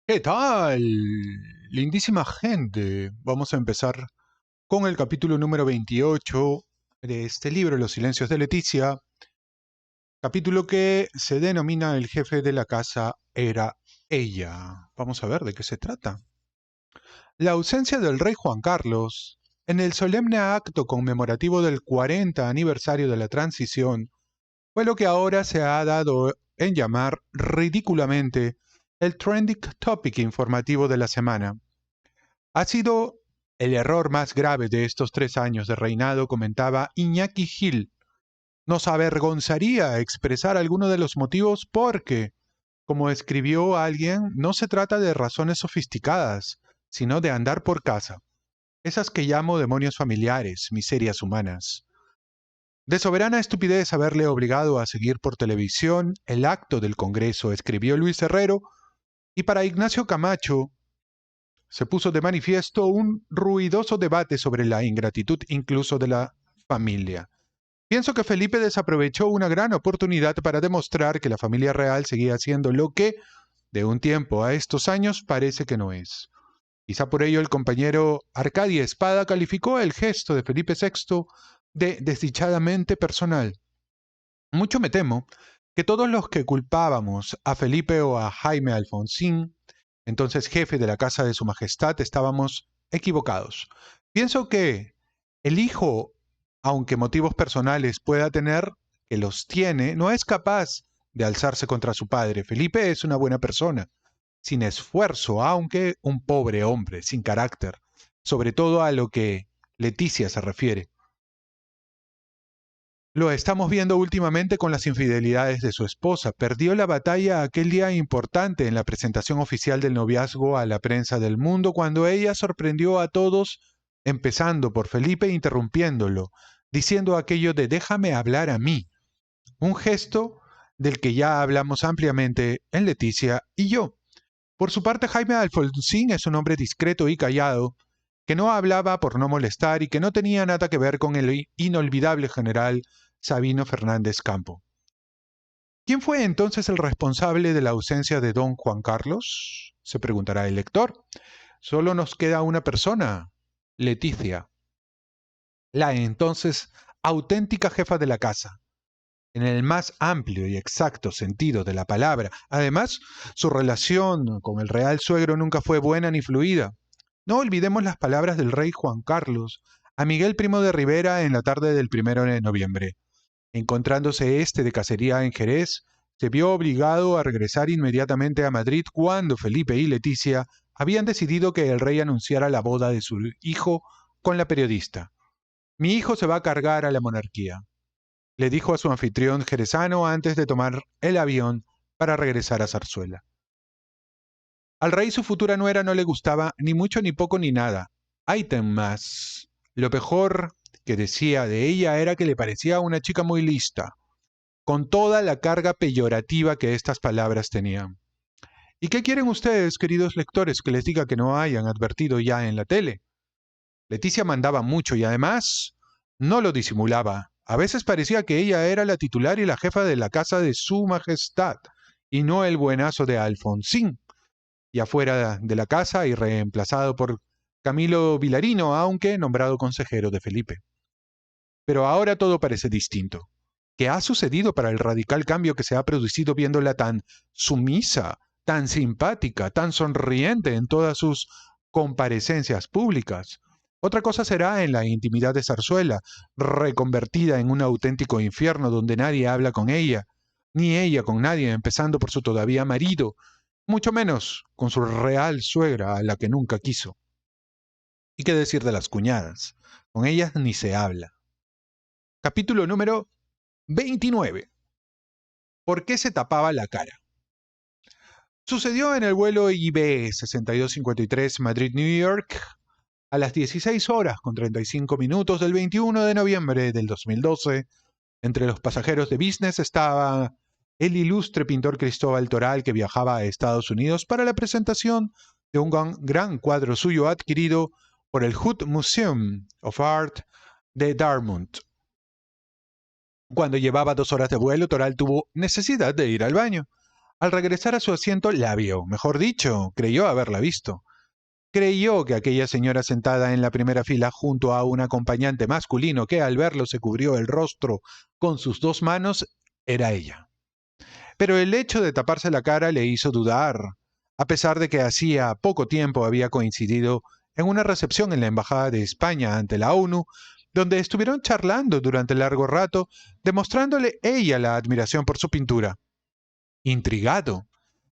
¿Qué tal? Lindísima gente. Vamos a empezar con el capítulo número 28 de este libro, Los silencios de Leticia, capítulo que se denomina El jefe de la casa era ella. Vamos a ver de qué se trata. La ausencia del rey Juan Carlos en el solemne acto conmemorativo del 40 aniversario de la transición fue lo que ahora se ha dado en llamar ridículamente el trending topic informativo de la semana. Ha sido el error más grave de estos 3 años de reinado, comentaba Iñaki Gil. Nos avergonzaría expresar alguno de los motivos porque, como escribió alguien, no se trata de razones sofisticadas, sino de andar por casa. Esas que llamo demonios familiares, miserias humanas. De soberana estupidez haberle obligado a seguir por televisión el acto del Congreso, escribió Luis Herrero, y para Ignacio Camacho, se puso de manifiesto un ruidoso debate sobre la ingratitud incluso de la familia. Pienso que Felipe desaprovechó una gran oportunidad para demostrar que la familia real seguía siendo lo que, de un tiempo a estos años, parece que no es. Quizá por ello el compañero Arcadia Espada calificó el gesto de Felipe VI de desdichadamente personal. Mucho me temo que todos los que culpábamos a Felipe o a Jaime Alfonsín, entonces jefe de la Casa de Su Majestad, estábamos equivocados. Pienso que el hijo, aunque motivos personales pueda tener, que los tiene, no es capaz de alzarse contra su padre. Felipe es una buena persona, sin esfuerzo, aunque un pobre hombre, sin carácter, sobre todo a lo que Leticia se refiere. Lo estamos viendo últimamente con las infidelidades de su esposa. Perdió la batalla aquel día importante en la presentación oficial del noviazgo a la prensa del mundo cuando ella sorprendió a todos, empezando por Felipe interrumpiéndolo, diciendo aquello de déjame hablar a mí, un gesto del que ya hablamos ampliamente en Leticia y yo. Por su parte, Jaime Alfonsín es un hombre discreto y callado, que no hablaba por no molestar y que no tenía nada que ver con el inolvidable general Sabino Fernández Campo. ¿Quién fue entonces el responsable de la ausencia de don Juan Carlos? Se preguntará el lector. Solo nos queda una persona, Leticia, la entonces auténtica jefa de la casa, en el más amplio y exacto sentido de la palabra. Además, su relación con el real suegro nunca fue buena ni fluida. No olvidemos las palabras del rey Juan Carlos a Miguel Primo de Rivera en la tarde del 1 de noviembre. Encontrándose este de cacería en Jerez, se vio obligado a regresar inmediatamente a Madrid cuando Felipe y Leticia habían decidido que el rey anunciara la boda de su hijo con la periodista. Mi hijo se va a cargar a la monarquía, le dijo a su anfitrión jerezano antes de tomar el avión para regresar a Zarzuela. Al rey su futura nuera no le gustaba ni mucho ni poco ni nada. Ítem más. Lo mejor que decía de ella era que le parecía una chica muy lista, con toda la carga peyorativa que estas palabras tenían. ¿Y qué quieren ustedes, queridos lectores, que les diga que no hayan advertido ya en la tele? Leticia mandaba mucho y además no lo disimulaba. A veces parecía que ella era la titular y la jefa de la casa de Su Majestad, y no el buenazo de Alfonsín, y afuera de la casa y reemplazado por Camilo Vilarino, aunque nombrado consejero de Felipe. Pero ahora todo parece distinto. ¿Qué ha sucedido para el radical cambio que se ha producido viéndola tan sumisa, tan simpática, tan sonriente en todas sus comparecencias públicas? Otra cosa será en la intimidad de Zarzuela, reconvertida en un auténtico infierno donde nadie habla con ella, ni ella con nadie, empezando por su todavía marido, mucho menos con su real suegra a la que nunca quiso. ¿Y qué decir de las cuñadas? Con ellas ni se habla. Capítulo número 29. ¿Por qué se tapaba la cara? Sucedió en el vuelo IB 6253 Madrid-New York a las 16 horas con 35 minutos del 21 de noviembre del 2012. Entre los pasajeros de business estaba el ilustre pintor Cristóbal Toral, que viajaba a Estados Unidos para la presentación de un gran cuadro suyo adquirido por el Hood Museum of Art de Dartmouth. Cuando llevaba 2 horas de vuelo, Toral tuvo necesidad de ir al baño. Al regresar a su asiento la vio, mejor dicho, creyó haberla visto. Creyó que aquella señora sentada en la primera fila junto a un acompañante masculino que al verlo se cubrió el rostro con sus dos manos era ella. Pero el hecho de taparse la cara le hizo dudar, a pesar de que hacía poco tiempo había coincidido en una recepción en la Embajada de España ante la ONU, donde estuvieron charlando durante largo rato, demostrándole ella la admiración por su pintura. Intrigado,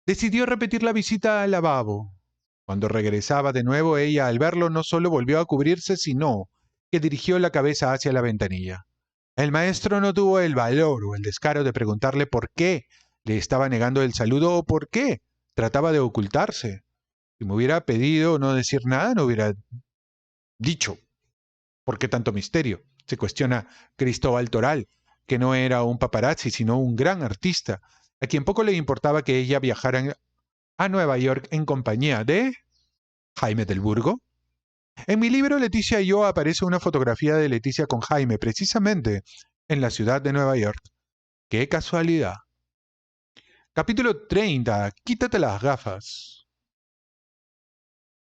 decidió repetir la visita al lavabo. Cuando regresaba de nuevo, ella al verlo no solo volvió a cubrirse, sino que dirigió la cabeza hacia la ventanilla. El maestro no tuvo el valor o el descaro de preguntarle por qué le estaba negando el saludo o por qué trataba de ocultarse. Si me hubiera pedido no decir nada, no hubiera dicho. ¿Por qué tanto misterio? Se cuestiona Cristóbal Toral, que no era un paparazzi, sino un gran artista, a quien poco le importaba que ella viajara a Nueva York en compañía de Jaime del Burgo. En mi libro Leticia y yo aparece una fotografía de Leticia con Jaime, precisamente en la ciudad de Nueva York. ¡Qué casualidad! Capítulo 30. Quítate las gafas.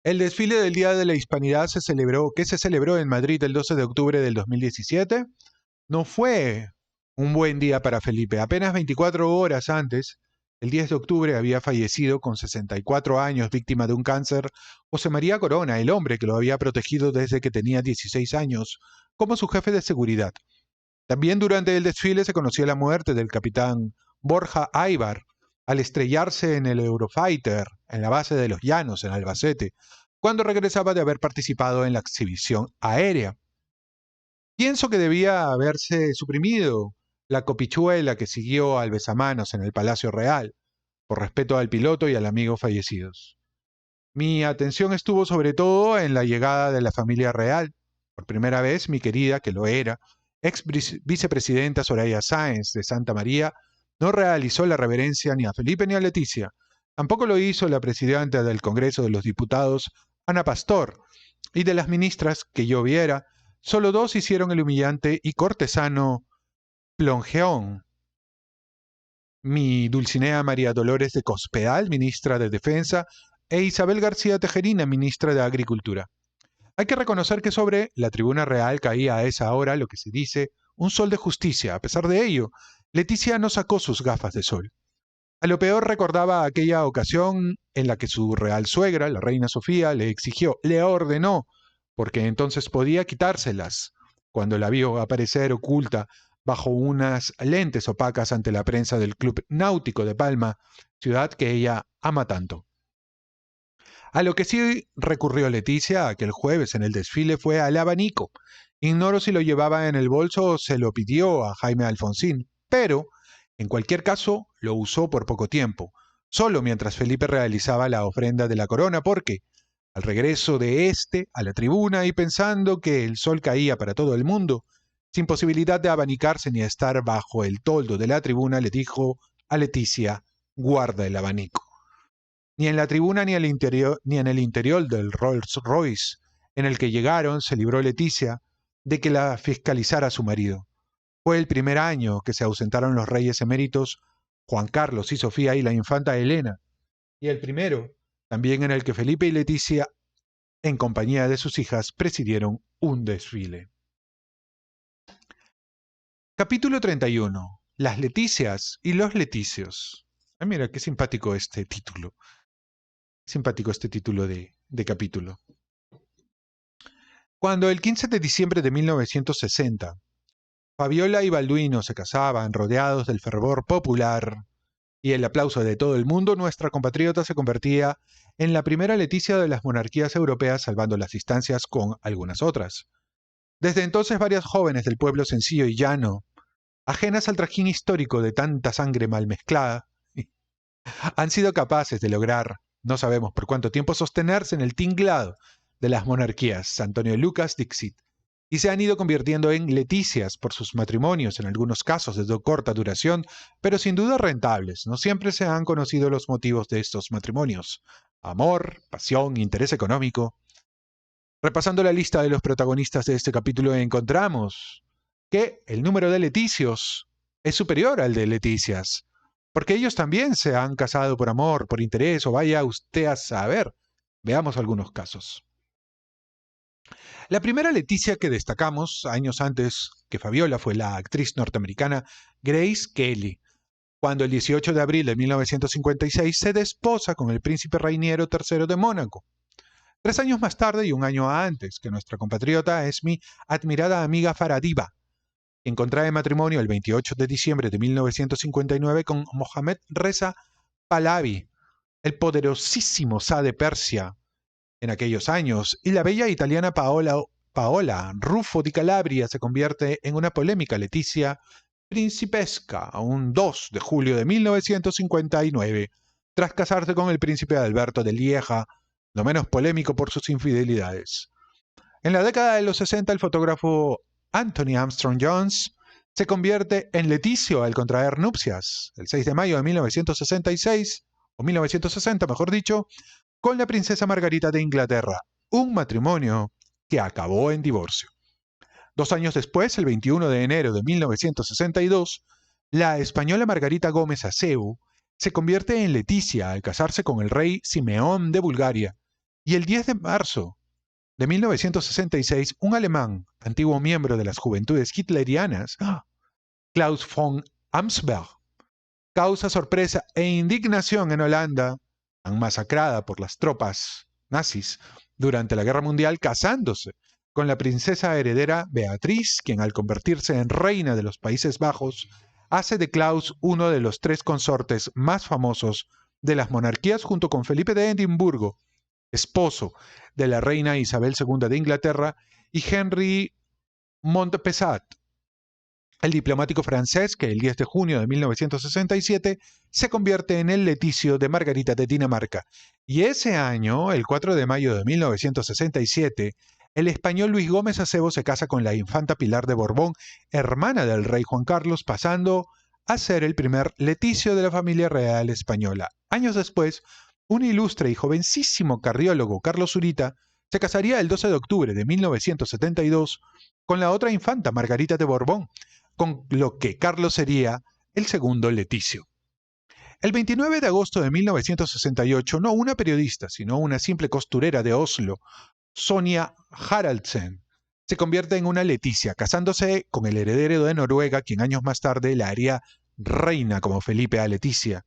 El desfile del Día de la Hispanidad se celebró en Madrid el 12 de octubre del 2017, no fue un buen día para Felipe. Apenas 24 horas antes, el 10 de octubre, había fallecido con 64 años, víctima de un cáncer, José María Corona, el hombre que lo había protegido desde que tenía 16 años, como su jefe de seguridad. También durante el desfile se conoció la muerte del capitán Borja Aybar, al estrellarse en el Eurofighter, en la base de los Llanos, en Albacete, cuando regresaba de haber participado en la exhibición aérea. Pienso que debía haberse suprimido la copichuela que siguió al besamanos en el Palacio Real, por respeto al piloto y al amigo fallecidos. Mi atención estuvo sobre todo en la llegada de la familia real. Por primera vez, mi querida, que lo era, ex vicepresidenta Soraya Sáenz de Santa María, no realizó la reverencia ni a Felipe ni a Leticia. Tampoco lo hizo la presidenta del Congreso de los Diputados, Ana Pastor, y de las ministras que yo viera, solo dos hicieron el humillante y cortesano plongeón. Mi Dulcinea María Dolores de Cospedal, ministra de Defensa, e Isabel García Tejerina, ministra de Agricultura. Hay que reconocer que sobre la tribuna real caía a esa hora lo que se dice un sol de justicia. A pesar de ello, Leticia no sacó sus gafas de sol. A lo peor recordaba aquella ocasión en la que su real suegra, la reina Sofía, le exigió, le ordenó, porque entonces podía quitárselas, cuando la vio aparecer oculta bajo unas lentes opacas ante la prensa del Club Náutico de Palma, ciudad que ella ama tanto. A lo que sí recurrió Leticia aquel jueves en el desfile fue al abanico. Ignoro si lo llevaba en el bolso o se lo pidió a Jaime Alfonsín, pero, en cualquier caso, lo usó por poco tiempo, solo mientras Felipe realizaba la ofrenda de la corona, porque, al regreso de éste a la tribuna y pensando que el sol caía para todo el mundo, sin posibilidad de abanicarse ni estar bajo el toldo de la tribuna, le dijo a Leticia, guarda el abanico. Ni en la tribuna ni en el interior del Rolls Royce en el que llegaron se libró Leticia de que la fiscalizara su marido. Fue el primer año que se ausentaron los reyes eméritos Juan Carlos y Sofía y la infanta Elena, y el primero también en el que Felipe y Leticia, en compañía de sus hijas, presidieron un desfile. Capítulo 31. Las Leticias y los Leticios. Ah, mira, qué simpático este título. Simpático este título de capítulo. Cuando el 15 de diciembre de 1960, Fabiola y Balduino se casaban rodeados del fervor popular y el aplauso de todo el mundo, nuestra compatriota se convertía en la primera Leticia de las monarquías europeas, salvando las distancias con algunas otras. Desde entonces, varias jóvenes del pueblo sencillo y llano, ajenas al trajín histórico de tanta sangre mal mezclada, han sido capaces de lograr, no sabemos por cuánto tiempo, sostenerse en el tinglado de las monarquías, Antonio Lucas Dixit, y se han ido convirtiendo en Leticias por sus matrimonios, en algunos casos de corta duración, pero sin duda rentables. No siempre se han conocido los motivos de estos matrimonios. Amor, pasión, interés económico. Repasando la lista de los protagonistas de este capítulo, encontramos que el número de Leticios es superior al de Leticias, porque ellos también se han casado por amor, por interés, o vaya usted a saber. Veamos algunos casos. La primera Leticia que destacamos años antes que Fabiola fue la actriz norteamericana Grace Kelly, cuando el 18 de abril de 1956 se desposa con el príncipe Rainiero III de Mónaco. 3 años más tarde y un año antes que nuestra compatriota es mi admirada amiga Faradiva, quien contrae matrimonio el 28 de diciembre de 1959 con Mohamed Reza Pahlavi, el poderosísimo Shah de Persia en aquellos años, y la bella italiana Paola Ruffo di Calabria se convierte en una polémica Leticia principesca un 2 de julio de 1959, tras casarse con el príncipe Alberto de Lieja, no menos polémico por sus infidelidades. En la década de los 60, el fotógrafo Anthony Armstrong Jones se convierte en leticio al contraer nupcias, el 6 de mayo de 1966, o 1960 mejor dicho, con la princesa Margarita de Inglaterra, un matrimonio que acabó en divorcio. 2 años después, el 21 de enero de 1962, la española Margarita Gómez Aceu se convierte en leticia al casarse con el rey Simeón de Bulgaria, y el 10 de marzo de 1966, un alemán, antiguo miembro de las juventudes hitlerianas, Klaus von Amsberg, causa sorpresa e indignación en Holanda, tan masacrada por las tropas nazis durante la Guerra Mundial, casándose con la princesa heredera Beatriz, quien al convertirse en reina de los Países Bajos, hace de Klaus uno de los 3 consortes más famosos de las monarquías junto con Felipe de Edimburgo, esposo de la reina Isabel II de Inglaterra, y Henry Montpezat, el diplomático francés que el 10 de junio de 1967 se convierte en el leticio de Margarita de Dinamarca. Y ese año, el 4 de mayo de 1967, el español Luis Gómez Acebo se casa con la infanta Pilar de Borbón, hermana del rey Juan Carlos, pasando a ser el primer leticio de la familia real española. Años después, un ilustre y jovencísimo cardiólogo, Carlos Zurita, se casaría el 12 de octubre de 1972 con la otra infanta, Margarita de Borbón, con lo que Carlos sería el segundo leticio. El 29 de agosto de 1968, no una periodista, sino una simple costurera de Oslo, Sonia Haraldsen, se convierte en una leticia, casándose con el heredero de Noruega, quien años más tarde la haría reina como Felipe a Leticia.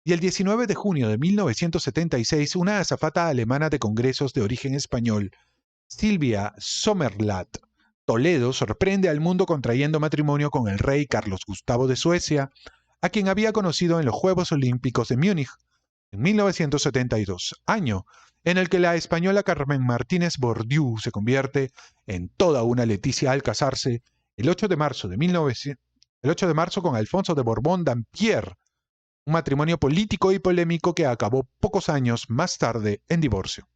Y el 19 de junio de 1976, una azafata alemana de congresos de origen español, Silvia Sommerlath Toledo, sorprende al mundo contrayendo matrimonio con el rey Carlos Gustavo de Suecia, a quien había conocido en los Juegos Olímpicos de Múnich en 1972, año en el que la española Carmen Martínez Bordiú se convierte en toda una leticia al casarse el 8 de marzo con Alfonso de Borbón Dampierre, un matrimonio político y polémico que acabó pocos años más tarde en divorcio.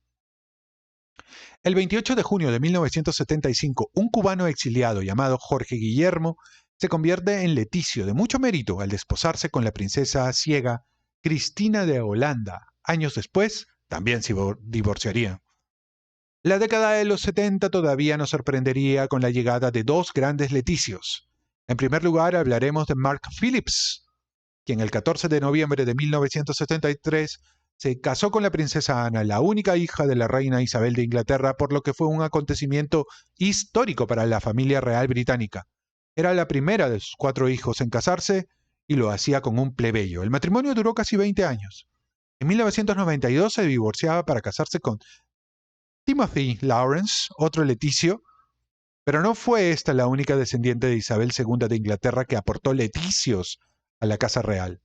El 28 de junio de 1975, un cubano exiliado llamado Jorge Guillermo se convierte en leticio de mucho mérito al desposarse con la princesa ciega Cristina de Holanda. Años después, también se divorciaría. La década de los 70 todavía nos sorprendería con la llegada de 2 grandes leticios. En primer lugar, hablaremos de Mark Phillips, quien el 14 de noviembre de 1973 se casó con la princesa Ana, la única hija de la reina Isabel de Inglaterra, por lo que fue un acontecimiento histórico para la familia real británica. Era la primera de sus 4 hijos en casarse y lo hacía con un plebeyo. El matrimonio duró casi 20 años. En 1992 se divorciaba para casarse con Timothy Lawrence, otro leticio, pero no fue esta la única descendiente de Isabel II de Inglaterra que aportó leticios a la casa real.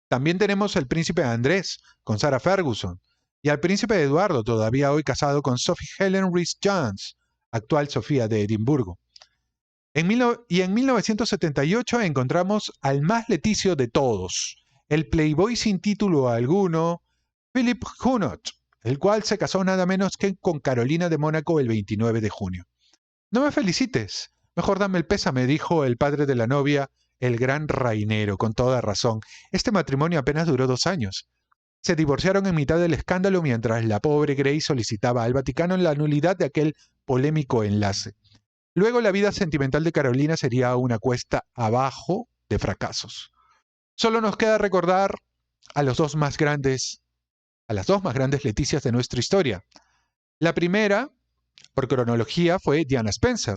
También tenemos al príncipe Andrés con Sarah Ferguson y al príncipe Eduardo, todavía hoy casado con Sophie Helen Rhys-Jones, actual Sofía de Edimburgo. En 1978 encontramos al más leticio de todos, el playboy sin título alguno, Philip Junot, el cual se casó nada menos que con Carolina de Mónaco el 29 de junio. No me felicites, mejor dame el pésame, dijo el padre de la novia, el gran Rainiero, con toda razón. Este matrimonio apenas duró 2 años. Se divorciaron en mitad del escándalo mientras la pobre Grace solicitaba al Vaticano la nulidad de aquel polémico enlace. Luego la vida sentimental de Carolina sería una cuesta abajo de fracasos. Solo nos queda recordar a las dos más grandes Leticias de nuestra historia. La primera, por cronología, fue Diana Spencer,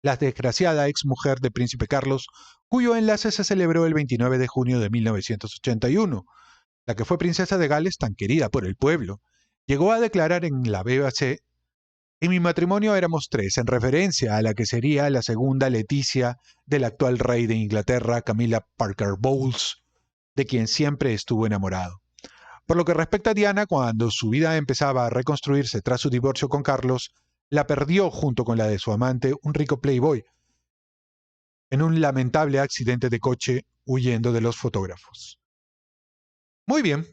la desgraciada ex mujer del príncipe Carlos, cuyo enlace se celebró el 29 de junio de 1981. La que fue princesa de Gales, tan querida por el pueblo, llegó a declarar en la BBC: en mi matrimonio éramos tres, en referencia a la que sería la segunda Leticia del actual rey de Inglaterra, Camilla Parker Bowles, de quien siempre estuvo enamorado. Por lo que respecta a Diana, cuando su vida empezaba a reconstruirse tras su divorcio con Carlos, la perdió junto con la de su amante, un rico playboy, en un lamentable accidente de coche huyendo de los fotógrafos. Muy bien,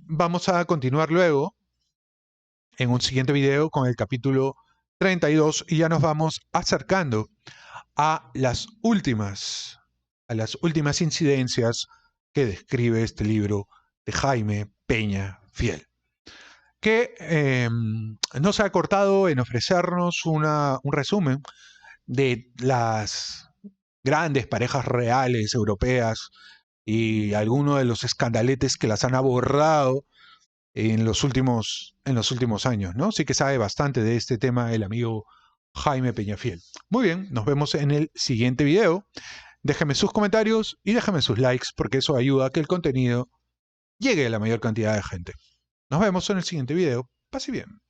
vamos a continuar luego en un siguiente video con el capítulo 32 y ya nos vamos acercando a las últimas incidencias que describe este libro de Jaime Peña Fiel, que no se ha cortado en ofrecernos un resumen de las grandes parejas reales europeas y algunos de los escandaletes que las han abordado en los últimos años, ¿no? Sí que sabe bastante de este tema el amigo Jaime Peñafiel. Muy bien, nos vemos en el siguiente video. Déjenme sus comentarios y déjenme sus likes porque eso ayuda a que el contenido llegue a la mayor cantidad de gente. Nos vemos en el siguiente video. Pase bien.